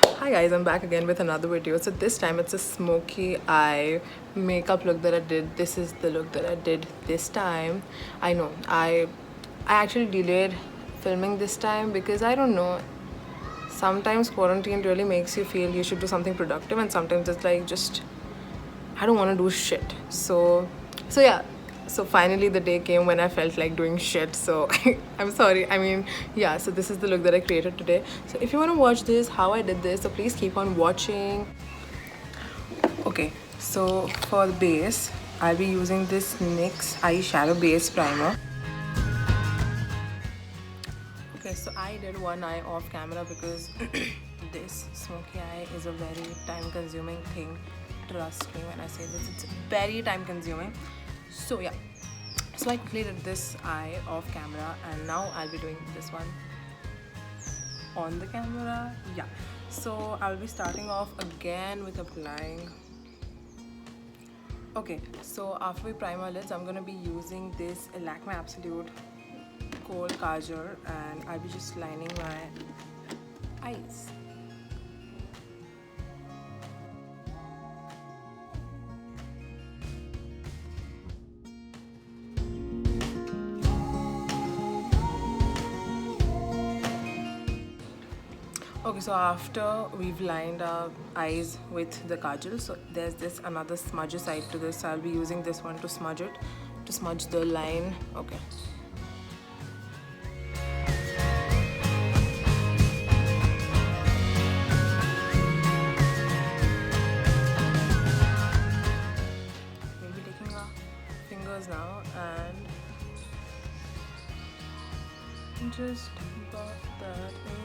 Hi guys, I'm back again with another video. So this time it's a smoky eye makeup look that I did. This is the look that I did this time. I know I actually delayed filming this time because I don't know, sometimes quarantine really makes you feel you should do something productive, and sometimes it's like just I don't want to do shit. So yeah. So finally the day came when I felt like doing shit. So I'm sorry. I mean, yeah, so this is the look that I created today. So if you want to watch this, how I did this, so please keep on watching. Okay, so for the base, I'll be using this NYX eyeshadow base primer. Okay, so I did one eye off camera because this smoky eye is a very time consuming thing. Trust me when I say this, it's very time consuming. So yeah, so I completed this eye off camera and now I'll be doing this one on the camera. Yeah, so I'll be starting off again with applying. Okay, so after we prime our lids, I'm gonna be using this Lakme Absolute Kohl Kajal and I'll be just lining my eyes. Okay, so after we've lined our eyes with the kajal, so there's this another smudge side to this. So I'll be using this one to smudge it, to smudge the line. Okay. We'll be taking our fingers now and just buff that in.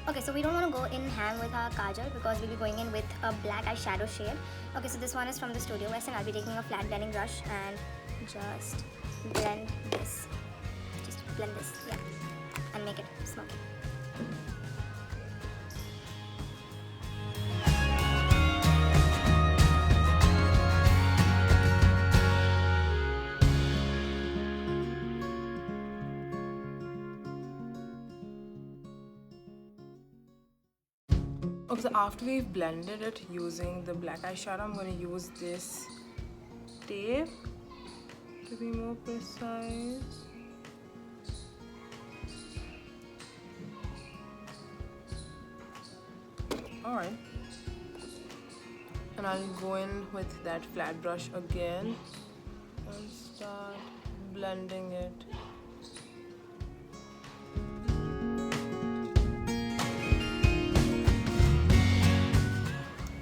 Okay, so we don't want to go in ham with our kajal because we'll be going in with a black eyeshadow shade. Okay, so this one is from the Studio West and I'll be taking a flat blending brush and just blend this. Just blend this, yeah, and make it smoky. Okay, so after we've blended it using the black eyeshadow, I'm going to use this tape to be more precise. Alright. And I'll go in with that flat brush again and start blending it.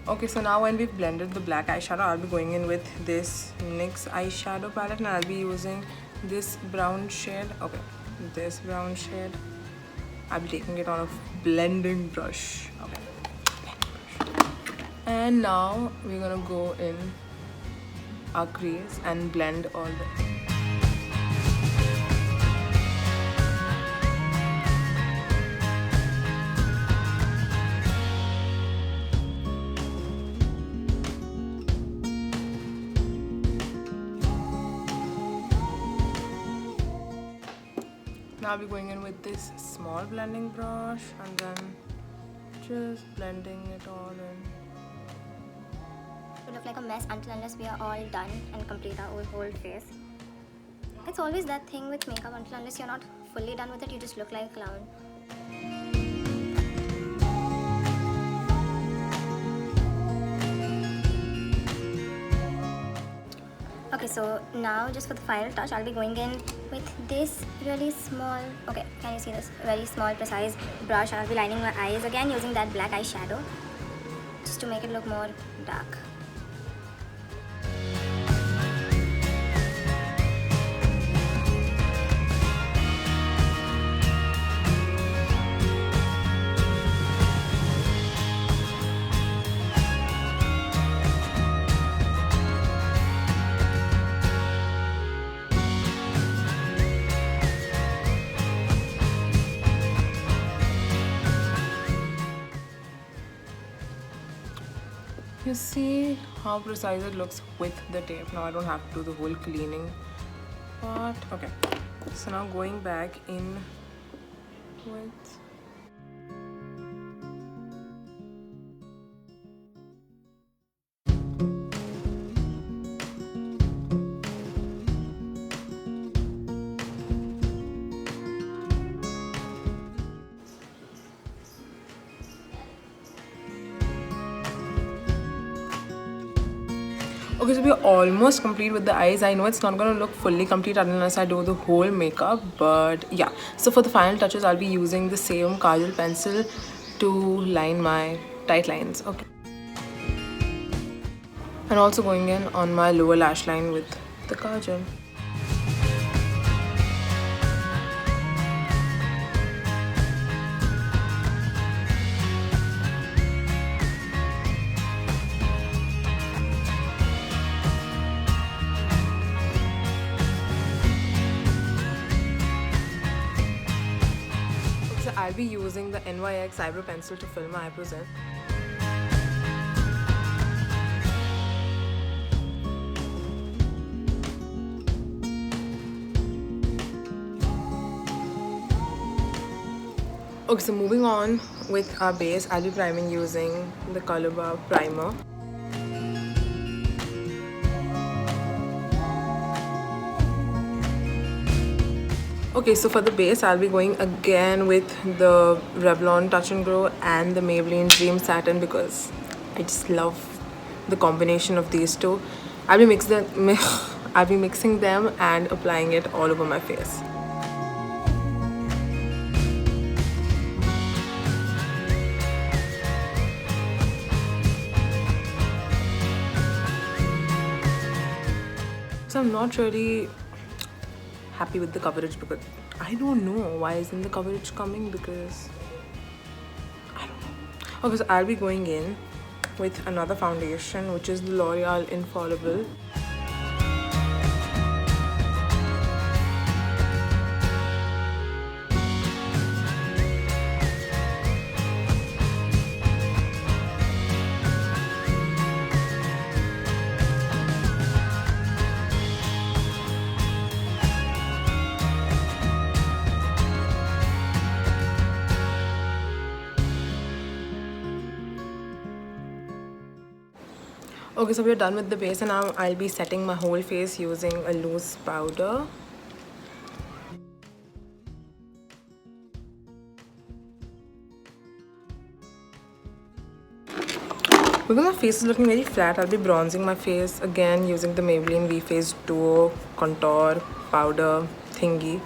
Okay, so now when we've blended the black eyeshadow, I'll be going in with this NYX eyeshadow palette and I'll be using this brown shade. Okay, this brown shade. I'll be taking it on a blending brush. Okay. And now we're gonna go in our crease and blend all the. Now I'll be going in with this small blending brush and then just blending it all in. We look like a mess unless we are all done and complete our whole face. It's always that thing with makeup, unless you're not fully done with it, you just look like a clown. Okay, so now just for the final touch, I'll be going in with this really small, okay, can you see this? Very small, precise brush. I'll be lining my eyes again using that black eyeshadow just to make it look more dark. You see how precise it looks with the tape. Now I don't have to do the whole cleaning part. Okay, so now going back in with. Okay, so we're almost complete with the eyes. I know it's not gonna look fully complete unless I do the whole makeup, but yeah. So for the final touches, I'll be using the same kajal pencil to line my tight lines. Okay. And also going in on my lower lash line with the kajal. So I'll be using the NYX eyebrow pencil to fill my eyebrows in. Okay, so moving on with our base, I'll be priming using the Color Bar primer. Okay, so for the base, I'll be going again with the Revlon Touch and Grow and the Maybelline Dream Satin because I just love the combination of these two. I'll be mixing them and applying it all over my face. So I'm not really happy with the coverage because I don't know why isn't the coverage coming because I don't know. Okay, so I'll be going in with another foundation which is the L'Oreal Infallible. Okay, so we're done with the base and now I'll be setting my whole face using a loose powder. Because my face is looking very flat, I'll be bronzing my face again using the Maybelline V Face Duo Contour Powder thingy.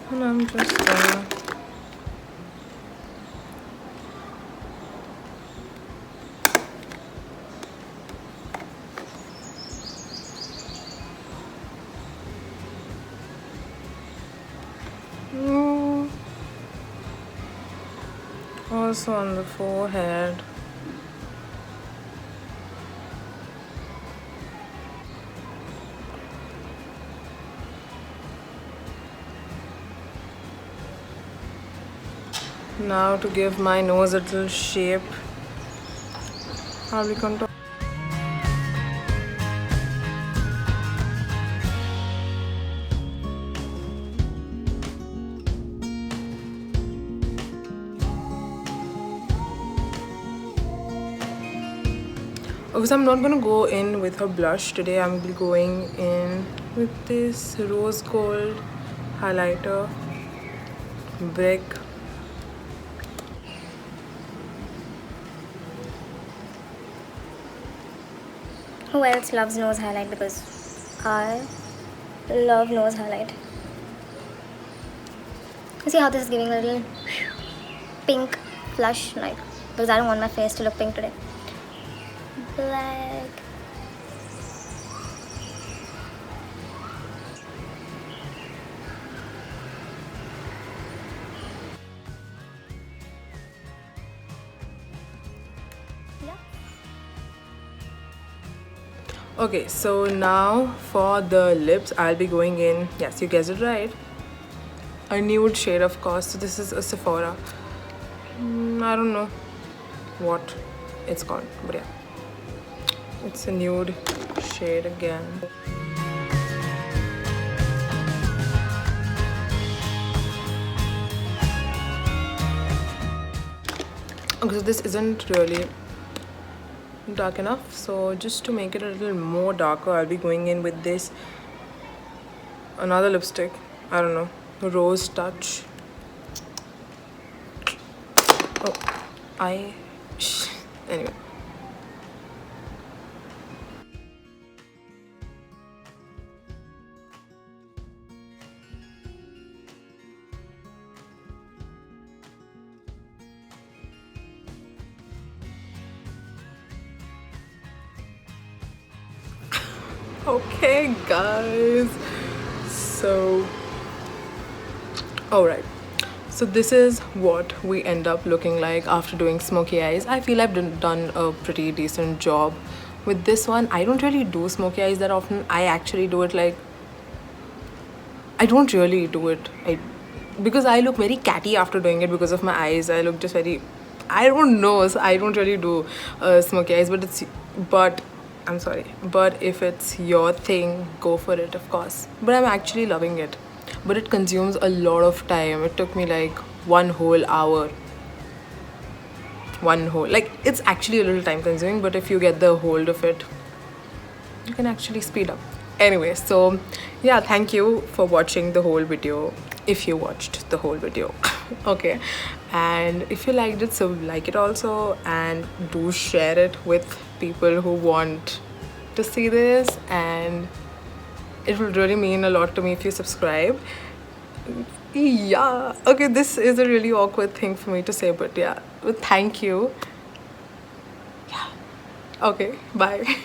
And I'm just also on the forehead. Now to give my nose a little shape, I'll be contouring. Because I'm not gonna go in with a blush today, I'm be going in with this rose gold highlighter brick. Who else loves nose highlight? Because I love nose highlight. You see how this is giving a little pink flush, like, because I don't want my face to look pink today. Black. Okay, so now for the lips, I'll be going in, yes, you guessed it right, a nude shade, of course. So this is a Sephora. I don't know what it's called, but yeah, it's a nude shade again. Okay, so this isn't really dark enough, so just to make it a little more darker, I'll be going in with this another lipstick, I don't know, Rose Touch. Oh, anyway. Okay, guys, so alright, so this is what we end up looking like after doing smoky eyes. I feel I've done a pretty decent job with this one. I don't really do smoky eyes that often. I actually do it like, I don't really do it because I look very catty after doing it because of my eyes. I look just very, I don't know, so I don't really do smoky eyes, but I'm sorry, but if it's your thing, go for it, of course. But I'm actually loving it, but it consumes a lot of time. It took me like one whole hour, like, it's actually a little time consuming, but if you get the hold of it, you can actually speed up. Anyway, so yeah, thank you for watching the whole video, if you watched the whole video. Okay, and if you liked it, so like it also, and do share it with people who want to see this, and it will really mean a lot to me if you subscribe. Yeah, okay, this is a really awkward thing for me to say, but yeah, thank you. Yeah, okay, bye.